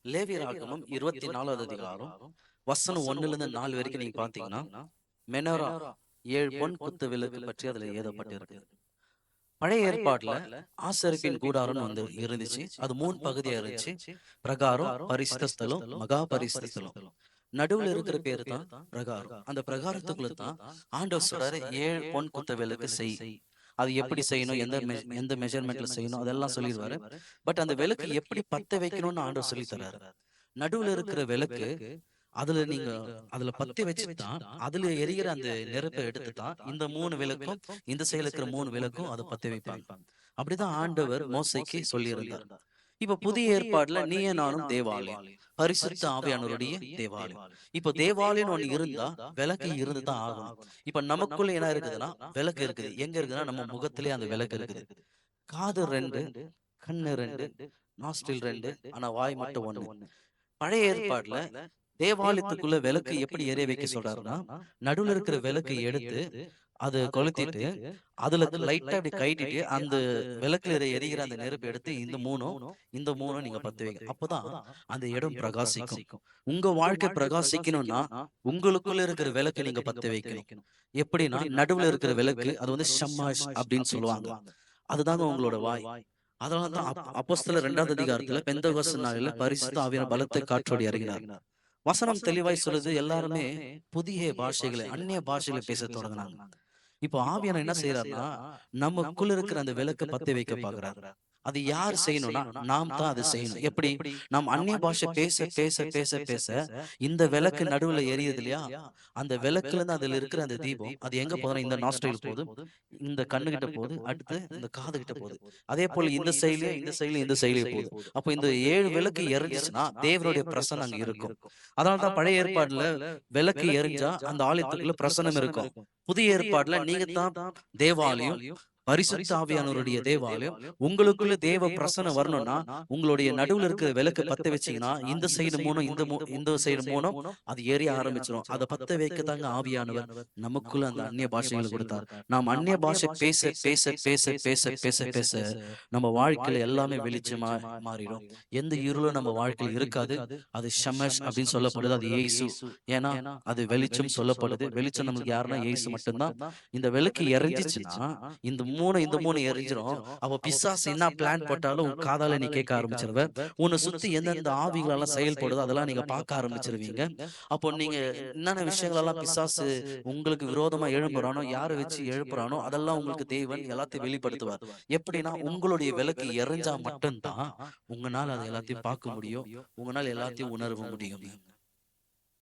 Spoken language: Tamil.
லேவியராகமம் 24வது அதிகாரம் வசனம் 1ல இருந்து 4 வரைக்கும் நீங்க பாத்தீங்கன்னா, மெனோரா 7 பொன் குத்து விளக்கு பற்றி அதுல எழுதப்பட்டிருக்கு. பழைய ஏற்பாட்டுல ஆசரிப்பின் கூடாரம்னு வந்து இருந்துச்சு. அது 3 பகுதியா இருந்துச்சு. பிரகாரம், பரிசுத்த ஸ்தலம், மகா பரிசுத்த ஸ்தலம். நடுவுல இருக்கிற பேரு தான் பிரகாரம். அந்த பிரகாரத்துக்குள்ள தான் ஆண்டவர் சொல்றாரு, 7 பொன் குத்த விளக்கு செய். அது எப்படி செய்யணும், எந்த மெஷர்மெண்ட்ல செய்யணும், அதெல்லாம் சொல்லிடுவாரு. பட் அந்த விளக்கு எப்படி பத்த வைக்கணும்னு ஆண்டவர் சொல்லி தராரு. நடுவுல இருக்கிற விளக்கு, அதுல நீங்க அதுல பத்தி வச்சுதான் அதுல எரிகிற அந்த நெருப்பை எடுத்துதான் இந்த 3 விளக்கும், இந்த சைடுல இருக்கிற 3 விளக்கும் அதை பத்தி வைப்பாங்க. அப்படிதான் ஆண்டவர் மோசைக்கு சொல்லியிருந்தார். இப்ப புதிய ஏற்பாடுல நீயே நானும் தேவாலயம், பரிசுத்த ஆவியானவருடைய தேவாலயம். இப்ப தேவாலயம் ஒண்ணு இருந்தா விளக்கு இருந்துதான் ஆகணும். இப்ப நமக்குள்ள என்ன இருக்குதுன்னா, விளக்கு இருக்குது. எங்க இருக்குதுன்னா, நம்ம முகத்திலே அந்த விளக்கு இருக்குது. காது 2, கண்ணு 2, நாஸ்டில் 2, ஆனா வாய் மட்டும் 1. பழைய ஏற்பாடுல தேவாலயத்துக்குள்ள விளக்கு எப்படி எரிய வைக்க சொல்றாருன்னா, நடுவுல இருக்கிற விளக்கு எடுத்து அது கொளுத்திட்டு அதுல லைட்டா அப்படி கைட்டிட்டு அந்த விளக்குல எரிகிற அந்த நெருப்பு எடுத்து இந்த மூணும் நீங்க பத்த வைங்க. அப்பதான் அந்த இடம் பிரகாசிக்கும். உங்க வாழ்க்கை பிரகாசிக்கணும்னா உங்களுக்குள்ள இருக்கிற விளக்கு நீங்க பத்த வைக்கணும். எப்படின்னா, நடுவுல இருக்கிற விளக்கு அது வந்து ஷம்மாஷ் அப்படின்னு சொல்லுவாங்க. அதுதாங்க உங்களோட வாய். அதனாலதான் அப்போஸ்தலர் 2வது அதிகாரத்துல பெந்தெகோஸ்து நாளில பரிசுத்த ஆவியான பலத்தை காற்றோடி இறங்கினார். வசனம் தெளிவாய் சொல்லுது, எல்லாருமே புதிய பாஷைகளை, அந்நிய பாஷைகளை பேச தொடங்கினாங்க. இப்போ ஆவியானவர் என்ன செய்யறாருன்னா, நமக்குள்ள இருக்கிற அந்த விளக்க பத்த வைக்க பாக்குறாரு. அது யார் செய்யணும்னா, நாம் தான் அதை செய்யணும். எப்படி? நாம் அந்நிய பாஷை பேச பேச பேச பேச இந்த விளக்கு நடுவுல எரியுது இல்லையா, அந்த விளக்குல இருந்து அதுல இருக்கிற அந்த தீபம் அது எங்க போதுன்னா, இந்த நாஸ்ட்ரைல் போகுது, இந்த கண்ணு கிட்ட போகுது, அடுத்து இந்த காது கிட்ட போகுது. அதே போல இந்த செயலியும் இந்த செயலியும் போகுது. அப்போ இந்த 7 விளக்கு எரிஞ்சிச்சுன்னா தேவனுடைய பிரசன்னம் அங்க இருக்கும். அதனாலதான் பழைய ஏற்பாடுல விளக்கு எரிஞ்சா அந்த ஆலயத்துக்குள்ள பிரசன்னம் இருக்கும். புதிய ஏற்பாடுல நீங்க தான் தேவாலயம், பரிசுத்த ஆவியானவருடைய தேவாலயம். உங்களுக்குள்ள தேவ பிரசனம் வரணும்னா, உங்களுடைய நடுவுல இருக்கிற விளக்கு பத்த வச்சீங்கன்னா, இந்த சைடு மூணும் இந்த சைடு மூணும் அது எரிய ஆரம்பிச்சிடும். அதை பத்த வைக்கத்தாங்க ஆவியானவர் நமக்குள்ள அந்த அந்நிய பாஷைகளை கொடுத்தார். நாம் அந்நிய பாஷை பேச பேச பேச பேச பேச பேச நம்ம வாழ்க்கையில எல்லாமே வெளிச்சமா மாறிடும். எந்த இருளும் நம்ம வாழ்க்கையில் இருக்காது. அது ஷமஷ் அப்படின்னு சொல்லப்படுது. அது இயேசு. ஏன்னா அது வெளிச்சம் சொல்லப்படுது. வெளிச்சம் நம்மளுக்கு யாருன்னா இயேசு மட்டும்தான். இந்த விளக்கு எரிஞ்சிச்சுன்னா இந்த மூணு எரிஞ்சிரும். அப்ப பிசாசு என்ன பிளான் போட்டாலும் உன் காதால நீ கேட்க ஆரம்பிச்சிருவ. உன்னை சுத்தி எந்தெந்த ஆவிகளெல்லாம் செயல்படுதோ அதெல்லாம் நீங்க பார்க்க ஆரம்பிச்சிருவீங்க. அப்போ நீங்க என்னென்ன விஷயங்களெல்லாம் பிசாசு உங்களுக்கு விரோதமா எழும்புறானோ, யாரை வச்சு எழுப்புறானோ அதெல்லாம் உங்களுக்கு தேவன் எல்லாத்தையும் வெளிப்படுத்துவார். எப்படின்னா, உங்களுடைய விளக்கு எரிஞ்சா மட்டும்தான் உங்களால அதை எல்லாத்தையும் பார்க்க முடியும். உங்களால எல்லாத்தையும் உணர முடியும்.